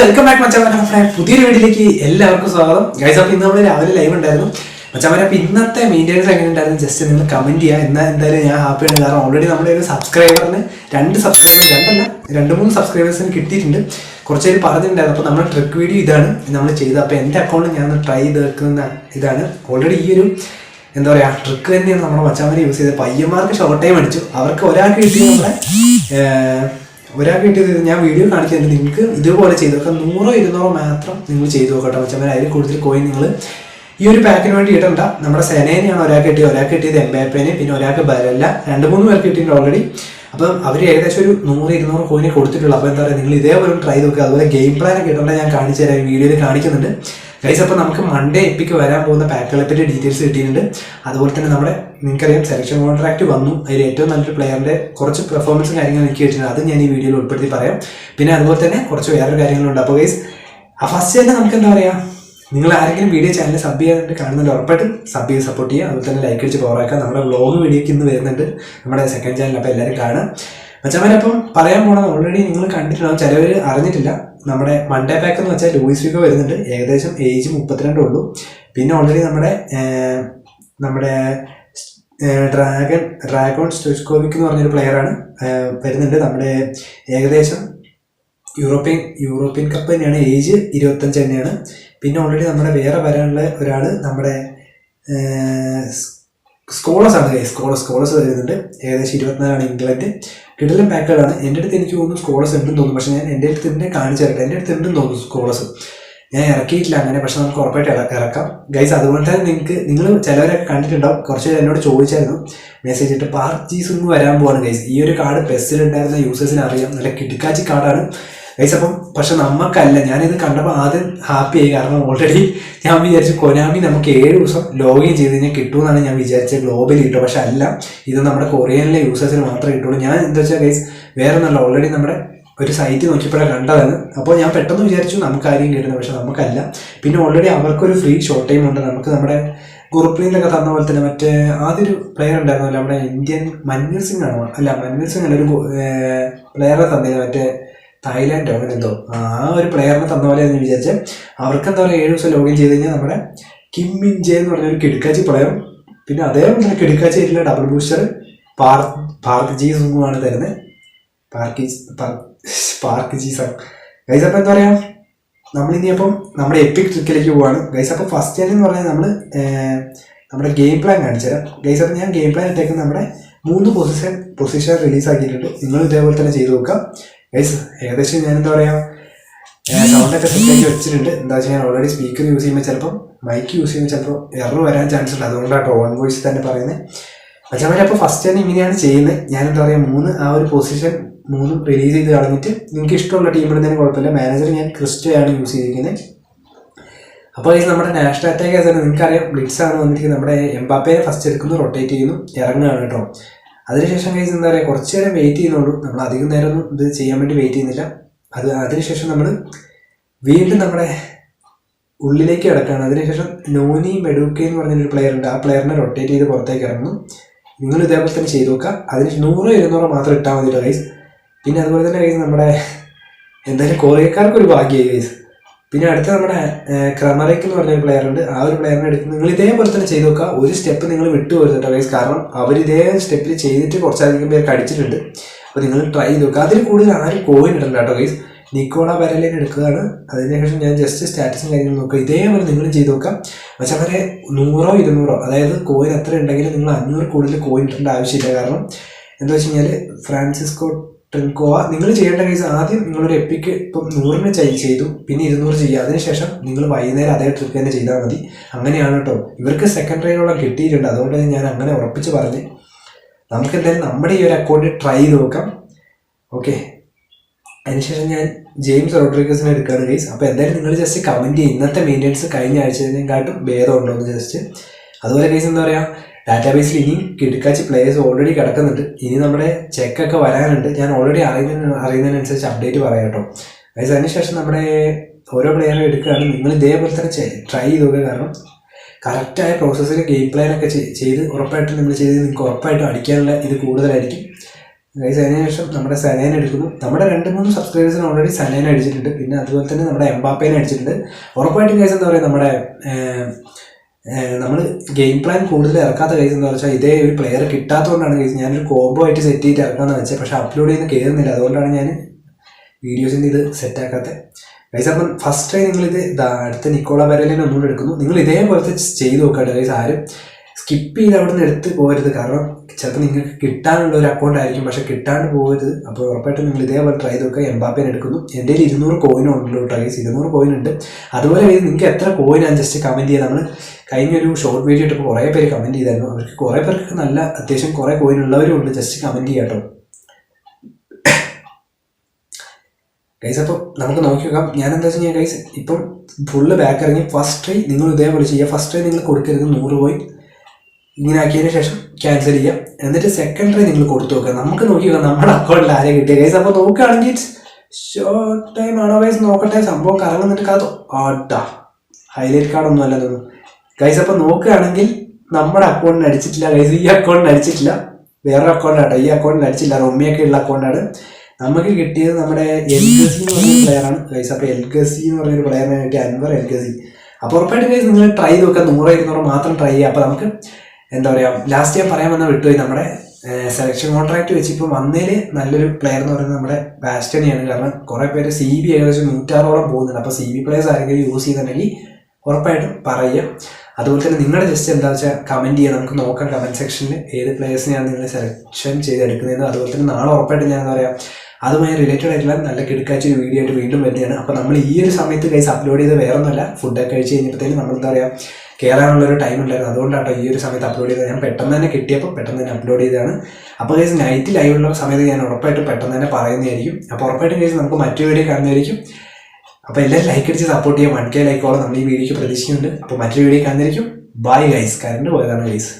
Welcome back മച്ചാമാരെ പുതിയൊരു വീഡിയോയിലേക്ക് എല്ലാവർക്കും സ്വാഗതം. ഗൈസ്, അപ്പോൾ ഇന്ന് നമ്മൾ രാവിലെ ലൈവ് ഉണ്ടായിരുന്നു മച്ചാമാരെ. അപ്പോൾ ഇന്നത്തെ മെയിൻ്റെനൻസ് എങ്ങനെ ഉണ്ടായിരുന്നു ജസ്റ്റ് നിങ്ങൾ കമൻറ്റ് ചെയ്യുക. എന്നാൽ എന്തായാലും ഞാൻ ഹാപ്പിയാണ്, കാരണം ഓൾറെഡി നമ്മുടെ ഒരു സബ്സ്ക്രൈബറിന് രണ്ട് മൂന്ന് സബ്സ്ക്രൈബേഴ്സിന് കിട്ടിയിട്ടുണ്ട്. കുറച്ച് പേര് പറഞ്ഞിട്ടുണ്ടായിരുന്നു. അപ്പോൾ നമ്മുടെ ട്രിക്ക് വീഡിയോ ഇതാണ് നമ്മൾ ചെയ്തത്. അപ്പോൾ എൻ്റെ അക്കൗണ്ടിൽ ഞാൻ ട്രൈ ചെയ്ത് വെക്കുന്ന ഇതാണ്. ഓൾറെഡി ഈ ഒരു എന്താ പറയുക ട്രിക്ക് തന്നെയാണ് നമ്മുടെ മച്ചാമാരെ യൂസ് ചെയ്തത്. പയ്യന്മാർക്ക് ഷോർട്ട് ടൈം അടിച്ചു, അവർക്ക് ഒരാൾക്ക് കിട്ടിയത് ഞാൻ വീഡിയോ കാണിക്കുന്നുണ്ട്. നിങ്ങൾക്ക് ഇതുപോലെ ചെയ്തു നോക്കാം. 100-200 മാത്രം നിങ്ങൾ ചെയ്തു നോക്കട്ടെ മച്ചാമാരെ. അതിൽ കൂടുതൽ കോയിൻ നിങ്ങൾ ഈ ഒരു പാക്കിന് വേണ്ടി ഇടണ്ട. നമ്മുടെ സെനേനെയാണ് ഒരാൾക്ക് കിട്ടിയത് എംബാപ്പേനെ, പിന്നെ ഒരാൾക്ക് ബരല്ല, 2-3 പേർക്ക് കിട്ടിയിട്ടുണ്ട് ഓൾറെഡി. അപ്പം അവർ ഏകദേശം ഒരു 100-200 കോയിനെ കൊടുത്തിട്ടുള്ളൂ. അപ്പോൾ എന്താ പറയുക, നിങ്ങൾ ഇതേപോലെ ട്രൈ നോക്കുക. അതുപോലെ ഗെയിം പ്ലാനൊക്കെ ഇടേണ്ട ഞാൻ കാണിച്ചു തരാം, വീഡിയോയിൽ കാണിക്കുന്നുണ്ട് ഗൈസ്. അപ്പോൾ നമുക്ക് മൺഡേ എപ്പിക്ക് വരാൻ പോകുന്ന പാക്കുകളെ പറ്റി ഡീറ്റെയിൽസ് കിട്ടിയിട്ടുണ്ട്. അതുപോലെ തന്നെ നമ്മുടെ നിങ്ങൾക്കറിയാം സെലക്ഷൻ കോൺട്രാക്ട് വന്നു. അതിൽ ഏറ്റവും നല്ലൊരു പ്ലെയറിൻ്റെ കുറച്ച് പെർഫോമൻസും കാര്യങ്ങളും എനിക്ക് കിട്ടിയിട്ടുണ്ട്. അത് ഞാൻ ഈ വീഡിയോയിൽ ഉൾപ്പെടുത്തി പറയാം. പിന്നെ അതുപോലെ തന്നെ കുറച്ച് വേറൊരു കാര്യങ്ങളുണ്ട്. അപ്പോൾ ഗൈസ് ഫസ്റ്റ് തന്നെ നമുക്ക് എന്താ പറയുക, നിങ്ങൾ ആരെങ്കിലും വീഡിയോ ചാനൽ സബ് ചെയ്യാനായിട്ട് കാണുന്നുണ്ട്, ഉറപ്പായിട്ടും സബ് ചെയ്ത് സപ്പോർട്ട് ചെയ്യുക. അതുപോലെ തന്നെ ലൈക്ക് അടിച്ച് പവറാക്കുക. നമ്മുടെ വ്ളോഗ് വീഡിയോക്ക് ഇന്ന് വരുന്നുണ്ട് നമ്മുടെ സെക്കൻഡ് ചാനൽ. അപ്പോൾ എല്ലാവരും കാണാം മച്ചാമാരെ. അപ്പം പറയാൻ പോകണം, ഓൾറെഡി നിങ്ങൾ കണ്ടിട്ടുണ്ടാവും, ചിലവർ അറിഞ്ഞിട്ടില്ല. നമ്മുടെ മൺഡേ പാക്ക് എന്ന് വെച്ചാൽ ലൂയിസ് ഫിഗോ വരുന്നുണ്ട്. ഏകദേശം ഏജ് 32 ഉള്ളൂ. പിന്നെ ഓൾറെഡി നമ്മുടെ ഡ്രാഗോൺ സ്റ്റോയ്ക്കോവിക് എന്ന് പറഞ്ഞൊരു പ്ലെയറാണ് വരുന്നുണ്ട്. നമ്മുടെ ഏകദേശം യൂറോപ്യൻ കപ്പ് തന്നെയാണ്, ഏജ് 25 തന്നെയാണ്. പിന്നെ ഓൾറെഡി നമ്മുടെ വേറെ വരാനുള്ള ഒരാൾ നമ്മുടെ സ്കോളസ് ആണ്. സ്കോളസ് വരുന്നുണ്ട്. ഏകദേശം 24 ഇംഗ്ലണ്ട്. കിടലും പാക്കുകളാണ്. എൻ്റെ അടുത്ത് എനിക്ക് തോന്നുന്നു സ്കോളസ് ഉണ്ടെന്ന് തോന്നുന്നു. പക്ഷേ ഞാൻ എൻ്റെ അടുത്ത് തന്നെ കാണിച്ചു തരട്ടെ. എൻ്റെ അടുത്ത് ഉണ്ടെന്ന് തോന്നുന്നു സ്കോളസ്. ഞാൻ ഇറക്കിയിട്ടില്ല അങ്ങനെ, പക്ഷെ നമുക്ക് ഉറപ്പായിട്ട് ഇറക്കാം ഗൈസ്. അതുപോലെ തന്നെ നിങ്ങൾ ചിലവരൊക്കെ കണ്ടിട്ടുണ്ടാവും. കുറച്ച് പേര് എന്നോട് ചോദിച്ചായിരുന്നു മെസ്സേജ് ഇട്ട്, പാർട്ടീസ് ഒന്ന് വരാൻ പോവാണ് ഗൈസ്. ഈ ഒരു കാർഡ് പെസ്സിലുണ്ടായിരുന്ന യൂസേഴ്സിന് അറിയാം, നല്ല കിടുക്കാച്ചി കാർഡാണ് ഗൈസ്. അപ്പം പക്ഷെ നമുക്കല്ല, ഞാനിത് കണ്ടപ്പോൾ ആദ്യം ഹാപ്പി ആയി. കാരണം ഓൾറെഡി ഞാൻ വിചാരിച്ചു കൊനാമി നമുക്ക് 7 ദിവസം ലോഗിൻ ചെയ്ത് കഴിഞ്ഞാൽ കിട്ടുമെന്നാണ് ഞാൻ വിചാരിച്ചത്, ഗ്ലോബലി കിട്ടും. പക്ഷെ അല്ല, ഇത് നമ്മുടെ കൊറിയനിലെ യൂസേഴ്സിന് മാത്രമേ കിട്ടുള്ളൂ. ഞാൻ എന്താ വെച്ചാൽ ഗൈസ് വേറെ ഒന്നല്ല, ഓൾറെഡി നമ്മുടെ ഒരു സൈറ്റ് നോക്കിയപ്പോഴാണ് കണ്ടതാണ്. അപ്പോൾ ഞാൻ പെട്ടെന്ന് വിചാരിച്ചു നമുക്കാരെയും കിട്ടുന്നത്, പക്ഷെ നമുക്കല്ല. പിന്നെ ഓൾറെഡി അവർക്കൊരു ഫ്രീ ഷോർട്ട് ടൈം ഉണ്ട്. നമുക്ക് നമ്മുടെ ഗ്രൂപ്പിലൊക്കെ തന്ന പോലെ തന്നെ മറ്റേ ആദ്യൊരു പ്ലെയർ ഉണ്ടായിരുന്നല്ലോ, നമ്മുടെ ഇന്ത്യൻ മൻവീർ സിംഗ് ആണോ, അല്ല മൻവീർ സിംഗ് അല്ല, ഒരു പ്ലെയറെ തന്നില്ല, മറ്റേ തായ്ലാൻഡോ അങ്ങനെ എന്തോ, ആ ഒരു പ്ലെയറിനെ തന്ന പോലെ എന്ന് വിചാരിച്ചാൽ അവർക്ക് എന്താ പറയുക 7 ദിവസം ലോഗിൻ ചെയ്ത് കഴിഞ്ഞാൽ നമ്മുടെ കിം മിൻ ജെ എന്ന് പറഞ്ഞൊരു കിടുക്കാച്ചി പ്ലെയറും, പിന്നെ അതേപോലെ തന്നെ കിടുക്കാച്ചി ആയിട്ടുള്ള ഡബിൾ ബൂസ്റ്റർ പാർക്ക് ജി സുമാണ് തരുന്നത്. പാർക്ക് ജി സം ഗൈസ്. അപ്പോൾ എന്താ പറയുക, നമ്മളിനിയപ്പം നമ്മുടെ എപ്പിക് ട്രിക്കിലേക്ക് പോവാണ് ഗൈസ്. അപ്പോൾ ഫസ്റ്റ് എന്ന് പറഞ്ഞാൽ നമ്മുടെ ഗെയിം പ്ലാൻ കാണിച്ചു തരാം ഗൈസ്. അപ്പോൾ ഞാൻ ഗെയിം പ്ലാൻ ഇട്ടേക്കുന്നത് നമ്മുടെ 3 പൊസിഷൻ റിലീസ് ആക്കിയിട്ടുണ്ട്. നിങ്ങൾ ഇതേപോലെ തന്നെ ചെയ്ത് നോക്കാം ഗൈസ്. ഏകദേശം ഞാൻ എന്താ പറയുക സൗണ്ടൊക്കെ സെറ്റാക്കി വെച്ചിട്ടുണ്ട്. എന്താ വെച്ചാൽ ഞാൻ ഓൾറെഡി സ്പീക്കർ യൂസ് ചെയ്യുമ്പോൾ ചിലപ്പം മൈക്ക് യൂസ് ചെയ്യുമ്പോൾ ചിലപ്പോൾ എറർ വരാൻ ചാൻസ് ഉണ്ട്. അതുകൊണ്ടാണ് ഓൺ വോയിസ് തന്നെ പറയുന്നത് മച്ചാമാരെ. അപ്പോൾ ഫസ്റ്റ് തന്നെ ഇങ്ങനെയാണ് ചെയ്യുന്നത്. ഞാൻ എന്താ പറയുക ആ ഒരു പൊസിഷൻ 3 റിലീസ് ചെയ്ത് കളഞ്ഞിട്ട് നിങ്ങൾക്ക് ഇഷ്ടമുള്ള ടീം ഇടുന്നതിന് കുഴപ്പമില്ല. മാനേജർ ഞാൻ ക്രിസ്റ്റോയാണ് യൂസ് ചെയ്തിരിക്കുന്നത്. അപ്പോൾ ഇത് നമ്മുടെ നാഷണൽ അറ്റാക്ക് ആയിട്ട് നിങ്ങൾക്കറിയാം ബ്ലിറ്റ്സ് ആണ് വന്നിരിക്കുന്നത്. നമ്മുടെ എംബാപ്പയെ ഫസ്റ്റ് എടുക്കുന്നു, റൊട്ടേറ്റ് ചെയ്യുന്നു, ഇറങ്ങുകയാണ് കേട്ടോ. അതിനുശേഷം കഴിച്ച് എന്താ പറയുക കുറച്ച് നേരം വെയിറ്റ് ചെയ്യുന്നുള്ളൂ. നമ്മൾ അധികം നേരമൊന്നും ഇത് ചെയ്യാൻ വേണ്ടി വെയിറ്റ് ചെയ്യുന്നില്ല. അതിനുശേഷം നമ്മൾ വീണ്ടും നമ്മുടെ ഉള്ളിലേക്ക് കിടക്കുകയാണ്. അതിനുശേഷം നോനി മെഡൂക്കെ എന്ന് പറഞ്ഞൊരു പ്ലെയർ ഉണ്ട്. ആ പ്ലെയറിനെ റൊട്ടേറ്റ് ചെയ്ത് പുറത്തേക്ക് ഇറങ്ങുന്നു. നിങ്ങൾ ഇതേപോലെ തന്നെ ചെയ്ത് നോക്കുക. അതിന് 100-200 മാത്രം ഇട്ടാൽ മതിയോ ഗൈസ്. പിന്നെ അതുപോലെ തന്നെ ഗൈസ് നമ്മുടെ എന്തായാലും കൊറിയക്കാർക്കൊരു ഭാഗ്യമായി ഗൈസ്. പിന്നെ അടുത്ത നമ്മുടെ ക്രമറേക്ക് എന്ന് പറഞ്ഞൊരു പ്ലെയർ ഉണ്ട്. ആ ഒരു പ്ലെയറിനെ എടുക്കുന്നത് നിങ്ങൾ ഇതേപോലെ തന്നെ ചെയ്ത് നോക്കുക. ഒരു സ്റ്റെപ്പ് നിങ്ങൾ വിട്ടുപോരുത് കേട്ടോ ഗൈസ്. കാരണം അവർ ഇതേ സ്റ്റെപ്പിൽ ചെയ്തിട്ട് കുറച്ചധികം പേർക്ക് അടിച്ചിട്ടുണ്ട്. അപ്പോൾ നിങ്ങൾ ട്രൈ ചെയ്ത് നോക്കുക. അതിൽ കൂടുതൽ ആരും കോയിൻ ഇടണ്ട കേട്ടോ ഗൈസ്. നിക്കോള ബരലിനെ എടുക്കുകയാണ്. അതിനുശേഷം ഞാൻ ജസ്റ്റ് സ്റ്റാറ്റസും കാര്യങ്ങളും നോക്കുക. ഇതേപോലെ നിങ്ങൾ ചെയ്ത് നോക്കാം. പക്ഷേ അവരെ 100-200 അതായത് കോയിൻ എത്ര ഉണ്ടെങ്കിലും നിങ്ങൾ 500 കൂടുതൽ കോയിൻ ഇടേണ്ട ആവശ്യമില്ല. കാരണം എന്താ വെച്ച് കഴിഞ്ഞാൽ ഫ്രാൻസിസ്കോ ട്രിൻകോവ നിങ്ങൾ ചെയ്യേണ്ട കേസ് ആദ്യം നിങ്ങളൊരു എപ്പിക്ക് ഇപ്പം 100-ന് ചെയ്തു, പിന്നെ 200 ചെയ്യുക. അതിനുശേഷം നിങ്ങൾ വൈകുന്നേരം അതേ ട്രിക്ക് തന്നെ ചെയ്താൽ മതി. അങ്ങനെയാണ് കേട്ടോ. ഇവർക്ക് സെക്കൻഡ് ട്രൈനോളം കിട്ടിയിട്ടുണ്ട്. അതുകൊണ്ട് ഞാൻ അങ്ങനെ ഉറപ്പിച്ച് പറഞ്ഞ് നമുക്ക് എന്തായാലും നമ്മുടെ ഈ ഒരു അക്കൗണ്ട് ട്രൈ ചെയ്ത് നോക്കാം. ഓക്കെ, അതിനുശേഷം ഞാൻ ജെയിംസ് റോഡ്രിഗസിനെ എടുക്കുകയാണ് ഗൈസ്. അപ്പോൾ എന്തായാലും നിങ്ങൾ ജസ്റ്റ് കമൻറ്റ് ചെയ്യുക ഇന്നത്തെ മെയിൻ്റെനൻസ് കഴിഞ്ഞ ആഴ്ചയിനെക്കാട്ടും ഭേദമുണ്ടോ എന്ന് ജസ്റ്റ്. അതുപോലെ ഗൈസ് എന്താ പറയുക, ഡാറ്റാബേസിൽ ഇനിയും കിടക്കാച്ച് പ്ലേയേഴ്സ് ഓൾറെഡി കിടക്കുന്നുണ്ട്. ഇനി നമ്മുടെ ചെക്കൊക്കെ വരാനുണ്ട്. ഞാൻ ഓൾറെഡി അറിയുന്നതിനനുസരിച്ച് അപ്ഡേറ്റ് പറയാം കേട്ടോ ഗൈസ്. അതിനുശേഷം നമ്മുടെ ഓരോ പ്ലെയറെ എടുക്കുകയാണ്. നിങ്ങൾ ഇതേപോലെ തന്നെ ട്രൈ ചെയ്ത് നോക്കുക. കാരണം കറക്റ്റായ പ്രോസസ്സിൽ ഗെയിം പ്ലാനൊക്കെ ചെയ്ത് ഉറപ്പായിട്ടും നിങ്ങൾ ചെയ്ത് നിങ്ങൾക്ക് ഉറപ്പായിട്ടും അടിക്കാനുള്ള ഇത് കൂടുതലായിരിക്കും. ഗൈസ് അതിനുശേഷം നമ്മുടെ സനേനെ എടുക്കുന്നു. നമ്മുടെ 2-3 സബ്സ്ക്രൈബേഴ്സിന് ഓൾറെഡി സനേനെ അടിച്ചിട്ടുണ്ട്. പിന്നെ അതുപോലെ തന്നെ നമ്മുടെ എംബാപ്പേനെ അടിച്ചിട്ടുണ്ട്. ഉറപ്പായിട്ടും ഗൈസ് എന്താ പറയുക, നമ്മൾ ഗെയിം പ്ലാൻ കൂടുതൽ ഇറക്കാത്ത കേസ് എന്താ വെച്ചാൽ ഇതേ ഒരു പ്ലെയർ കിട്ടാത്തതുകൊണ്ടാണ് കേസ് ഞാനൊരു കോംബോ ആയിട്ട് സെറ്റ് ചെയ്തിട്ട് ഇറക്കാമെന്ന് വെച്ചത്. പക്ഷേ അപ്ലോഡ് ചെയ്യുന്ന കയറുന്നില്ല, അതുകൊണ്ടാണ് ഞാൻ വീഡിയോസിൻ്റെ ഇത് സെറ്റാക്കാത്തത് ഗൈസ്. അപ്പം ഫസ്റ്റ് ടൈം നിങ്ങളിത് അടുത്ത നിക്കോള ബരലിനെ ഒന്നുകൂടെ എടുക്കുന്നു. നിങ്ങൾ ഇതേപോലത്തെ ചെയ്ത് നോക്കാട്ടോ ഗൈസ്. ആരും സ്കിപ്പ് ചെയ്ത് അവിടെ നിന്ന് എടുത്ത് പോകരുത്. കാരണം ചിലപ്പോൾ നിങ്ങൾക്ക് കിട്ടാനുള്ള ഒരു അക്കൗണ്ട് ആയിരിക്കും, പക്ഷെ കിട്ടാണ്ട് പോകരുത്. അപ്പോൾ ഉറപ്പായിട്ടും നിങ്ങൾ ഇതേപോലെ ട്രൈ ചെയ്ത് നോക്കുക. എംബാപ്പേനെ എടുക്കുന്നു. എൻ്റെ 200 കോയിനുണ്ടല്ലോ കേട്ടോ ഗൈസ്, 200 കോയിനുണ്ട്. അതുപോലെ നിങ്ങൾക്ക് എത്ര കോയിനാണ് ജസ്റ്റ് കമൻറ്റ് ചെയ്യുക. നമ്മൾ കഴിഞ്ഞൊരു ഷോർട്ട് വീഡിയോ ഇട്ടപ്പോൾ കുറേ പേര് കമൻറ്റ് ചെയ്തായിരുന്നു. അവർക്ക് കുറേ പേർക്ക് നല്ല അത്യാവശ്യം കുറേ കോയിൻ ഉള്ളവരും ഉണ്ട്. ജസ്റ്റ് കമൻറ്റ് ചെയ്യാം കേട്ടോ ഗൈസ്. അപ്പോൾ നമുക്ക് നോക്കി നോക്കാം. ഞാൻ എന്താ വെച്ച് കഴിഞ്ഞാൽ ഗൈസ് ഇപ്പം ഫുള്ള് ബാക്ക് ഇറങ്ങി ഫസ്റ്റ് ട്രൈ നിങ്ങൾ ഇതേപോലെ ചെയ്യുക. ഫസ്റ്റ് ട്രൈ നിങ്ങൾ കൊടുക്കരുത് 100 കോയിൻ ഇങ്ങനെ ആക്കിയതിന് ശേഷം ക്യാൻസൽ ചെയ്യാം. എന്നിട്ട് സെക്കൻഡ് ട്രൈ നിങ്ങൾ കൊടുത്തു നോക്കുക. നമുക്ക് നോക്കി നോക്കാം നമ്മുടെ അക്കൗണ്ടിൽ ആരെ കിട്ടിയ ഗൈസ്. അപ്പോൾ നോക്കുകയാണെങ്കിൽ ഷോർട്ട് ടൈം ആണോ ഗൈസ് നോക്കട്ടെ. സംഭവം കറങ്ങുന്നിട്ട് കാതോ ആട്ടാ ഹൈലൈറ്റ് കാർഡൊന്നും അല്ല തോന്നുന്നു ഗൈസ്. അപ്പോൾ നോക്കുകയാണെങ്കിൽ നമ്മുടെ അക്കൗണ്ടിന് അടിച്ചിട്ടില്ല ഗൈസ്. ഈ അക്കൗണ്ടിന് അടിച്ചിട്ടില്ല, വേറൊരു അക്കൗണ്ടാട്ടോ. ഈ അക്കൗണ്ടിന് അടിച്ചില്ല, റൊമ്മിയൊക്കെ ഉള്ള അക്കൗണ്ടാണ്. നമുക്ക് കിട്ടിയത് നമ്മുടെ എൽഗസി എന്ന് പറഞ്ഞൊരു പ്ലെയറാണ് ഗൈസ്. അപ്പോൾ എൽഗസി എന്ന് പറഞ്ഞൊരു പ്ലെയറിനെ കിട്ടിയ അൻവർ എൽഗസി. അപ്പോൾ ഉറപ്പായിട്ട് ഗൈസ് നിങ്ങൾ ട്രൈ നോക്കുക. 100-200 മാത്രം ട്രൈ ചെയ്യുക. അപ്പോൾ നമുക്ക് എന്താ പറയുക, ലാസ്റ്റ് ഞാൻ പറയാൻ വന്നാൽ വിട്ടുപോയി. നമ്മുടെ സെലക്ഷൻ കോൺട്രാക്ട് വെച്ച് ഇപ്പോൾ വന്നതിൽ നല്ലൊരു പ്ലെയർ എന്ന് പറയുന്നത് നമ്മുടെ ബാസ്റ്റണിയാണ്. കാരണം കുറേ പേര് CB ഏകദേശം 160ഓളം പോകുന്നുണ്ട്. അപ്പോൾ CB പ്ലേയേഴ്സ് ആരെങ്കിലും യൂസ് ചെയ്യുന്നുണ്ടെങ്കിൽ ഉറപ്പായിട്ടും പറയുക. അതുപോലെ തന്നെ നിങ്ങളുടെ ജസ്റ്റ് എന്താ വെച്ചാൽ കമൻറ്റ് ചെയ്യുക. നമുക്ക് നോക്കാം കമൻറ്റ് സെക്ഷനിൽ ഏത് പ്ലേയേഴ്സിനെയാണ് നിങ്ങൾ സെലക്ഷൻ ചെയ്തെടുക്കുന്നതെന്ന്. അതുപോലെ തന്നെ നാളെ ഉറപ്പായിട്ട് ഞാൻ എന്താ പറയുക അതുമായി റിലേറ്റഡ് ആയിട്ടുള്ള നല്ല കിടക്കാച്ചൊരു വീഡിയോ ആയിട്ട് വീണ്ടും വരുന്നതാണ്. അപ്പോൾ നമ്മൾ ഈ ഒരു സമയത്ത് ഗൈസ് അപ്ലോഡ് ചെയ്ത് വേറെ ഒന്നുമല്ല, ഫുഡൊക്കെ കഴിച്ച് കഴിഞ്ഞപ്പോഴത്തേക്കും നമ്മൾ എന്താ പറയുക കയറാനുള്ളൊരു ടൈം ഉണ്ടായിരുന്നു. അതുകൊണ്ടാട്ടോ ഈ ഒരു സമയത്ത് അപ്ലോഡ് ചെയ്തത്. ഞാൻ പെട്ടെന്ന് തന്നെ കിട്ടിയപ്പോൾ പെട്ടെന്ന് തന്നെ അപ്ലോഡ് ചെയ്തതാണ്. അപ്പോൾ ഗൈസ് നൈറ്റ് ലൈവുള്ള സമയത്ത് ഞാൻ ഉറപ്പായിട്ടും പെട്ടെന്ന് തന്നെ പറയുന്നതായിരിക്കും. അപ്പോൾ ഉറപ്പായിട്ടും ഗൈസ് നമുക്ക് മറ്റു വീഡിയോ കാണുന്നതായിരിക്കും. അപ്പോൾ എല്ലാവരും ലൈക്ക് അടിച്ച് സപ്പോർട്ട് ചെയ്യാം. 1K ലൈക്കോളം നമ്മൾ ഈ വീഡിയോക്ക് പ്രതീക്ഷിക്കുന്നുണ്ട്. അപ്പോൾ മറ്റൊരു വീഡിയോ കാണുന്നതായിരിക്കും. Bye guys. കറണ്ട് പോയതാണ് ഗൈസ്.